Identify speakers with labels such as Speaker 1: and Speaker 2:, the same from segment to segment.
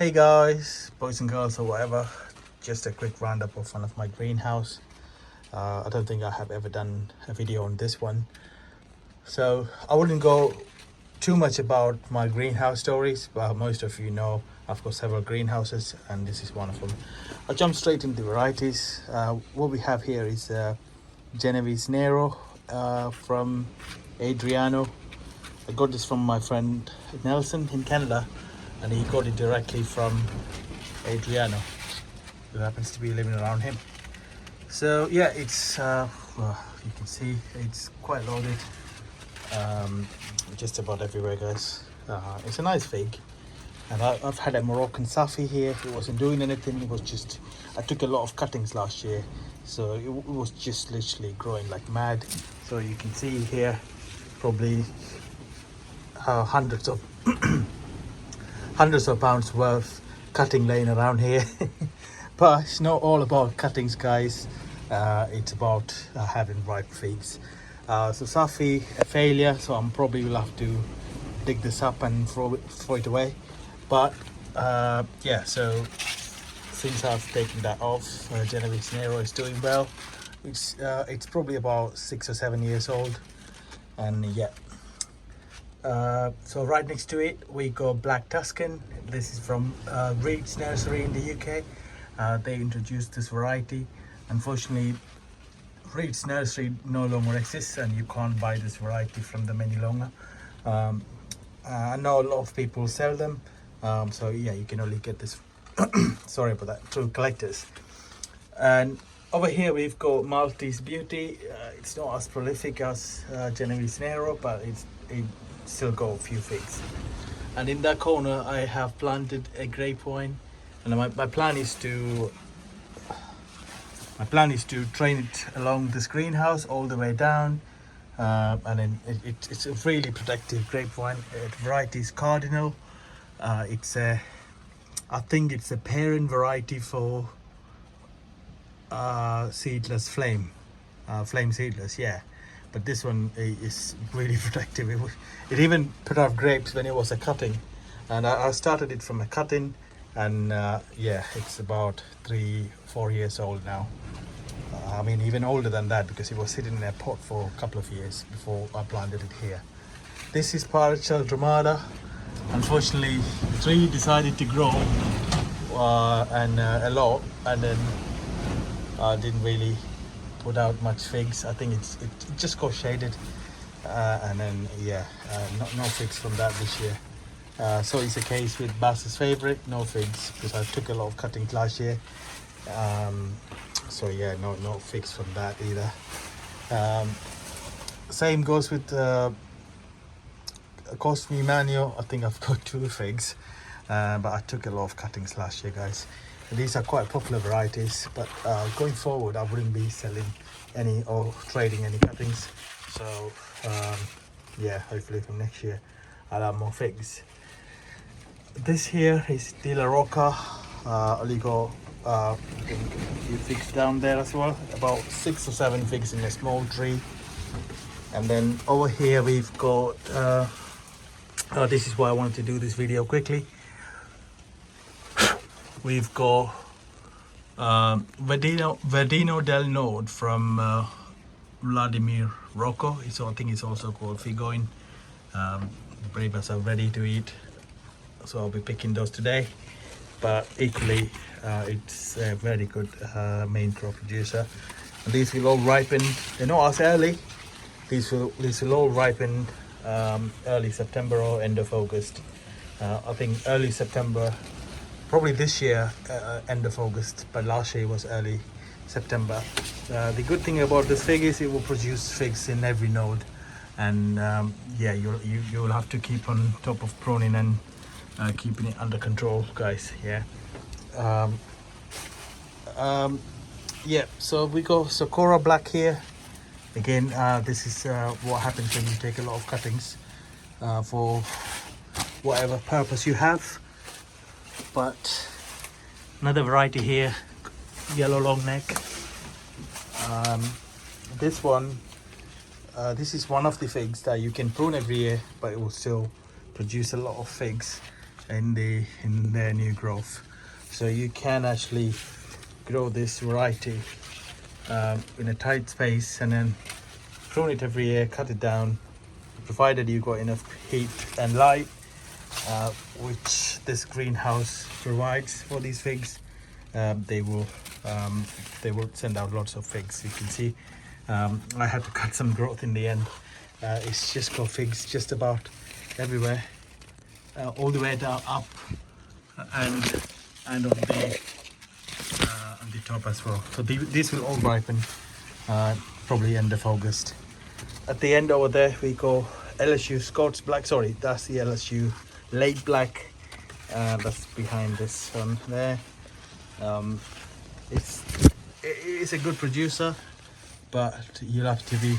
Speaker 1: Hey guys, boys and girls or whatever, just a quick roundup of one of my greenhouse. I don't think I have ever done a video on this one, so I wouldn't go too much about my greenhouse stories, but most of you know I've got several greenhouses and this is one of them. I'll jump straight into the varieties. What we have here is Genovese Nero from Adriano. I got this from my friend Nelson in Canada, and he got it directly from Adriano, who happens to be living around him. So yeah, it's well, you can see it's quite loaded, just about everywhere, guys. It's a nice fig, and I've had a Moroccan Safi here. It wasn't doing anything. It was just, I took a lot of cuttings last year, so it was just literally growing like mad. So you can see here, probably hundreds of hundreds of pounds worth cutting laying around here. But it's not all about cuttings, guys. It's about having ripe figs. So Safi a failure, so I'm probably will have to dig this up and throw it away. But yeah, so since I've taken that off, Genovese Nero is doing well. It's probably about 6 or 7 years old, and yeah. So right next to it we got Black Tuscan. This is from Reed's Nursery in the UK. They introduced this variety. Unfortunately, Reed's Nursery no longer exists and you can't buy this variety from them any longer. I know a lot of people sell them, so yeah, you can only get this sorry about that, through collectors. And over here we've got Maltese Beauty. It's not as prolific as Genovese Nero, but it still got a few figs. And in that corner I have planted a grape vine, and my plan is to train it along this greenhouse all the way down, and then it's a really protective grapevine. Variety is Cardinal. It's a, I think it's a parent variety for seedless flame seedless, yeah. But this one is really protective. It even put out grapes when it was a cutting, and I started it from a cutting, and yeah, it's about 3-4 years old now. I mean, even older than that, because it was sitting in a pot for a couple of years before I planted it here. This is Parachel Dramada. Unfortunately, the tree decided to grow and a lot, and then didn't really put out much figs. I think it just got shaded, and then yeah, no figs from that this year. So it's a case with Bass's favorite, no figs, because I took a lot of cuttings last year. So yeah, no figs from that either. Same goes with Cosme Emmanuel. I think I've got 2 figs, but I took a lot of cuttings last year, guys. These are quite popular varieties, but going forward I wouldn't be selling any or trading any cuttings. So yeah, hopefully from next year I'll have more figs. This here is De La Rocca. Only got a few figs down there as well, about 6 or 7 figs in a small tree. And then over here we've got this is why I wanted to do this video quickly. We've got Verdino del Nord from Vladimir Rocco. I think it's also called Figoin. Bravas are ready to eat, so I'll be picking those today. But equally, it's a very good main crop producer. And these will all ripen. They're not as early. These will all ripen early September or end of August. I think early September. Probably this year, end of August, but last year was early September. The good thing about this fig is it will produce figs in every node, and yeah, you'll have to keep on top of pruning and keeping it under control, guys. Yeah. Yeah. So we got Socorro Black here. Again, this is what happens when you take a lot of cuttings for whatever purpose you have. But another variety here, Yellow Long Neck. This one, this is one of the figs that you can prune every year, but it will still produce a lot of figs. in their new growth. So you can actually grow this variety in a tight space and then prune it every year, cut it down, provided you got enough heat and light, which this greenhouse provides for these figs. They will send out lots of figs. You can see I had to cut some growth in the end. It's just got figs just about everywhere, all the way down up and on the top as well. So these will all ripen probably end of August. At the end over there we go LSU Scots Black. Sorry, that's the LSU Late Black. That's behind this one there. It's a good producer, but you'll have to be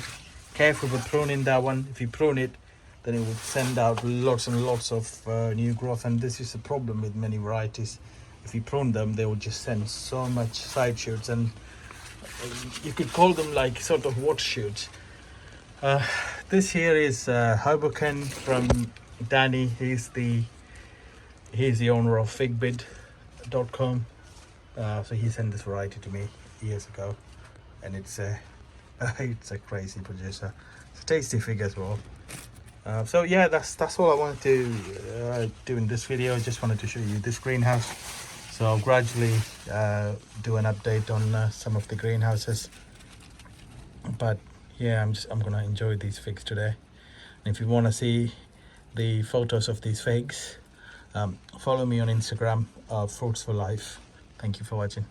Speaker 1: careful with pruning that one. If you prune it, then it will send out lots and lots of new growth, and this is a problem with many varieties. If you prune them, they will just send so much side shoots, and you could call them like sort of water shoots. This here is Hoboken from Danny. He's the owner of figbid.com. So he sent this variety to me years ago, and it's a crazy producer. It's a tasty fig as well. So yeah, that's all I wanted to do in this video. I just wanted to show you this greenhouse. So I'll gradually do an update on some of the greenhouses. But yeah, I'm gonna enjoy these figs today. And if you want to see the photos of these figs, follow me on Instagram, Fruits for Life. Thank you for watching.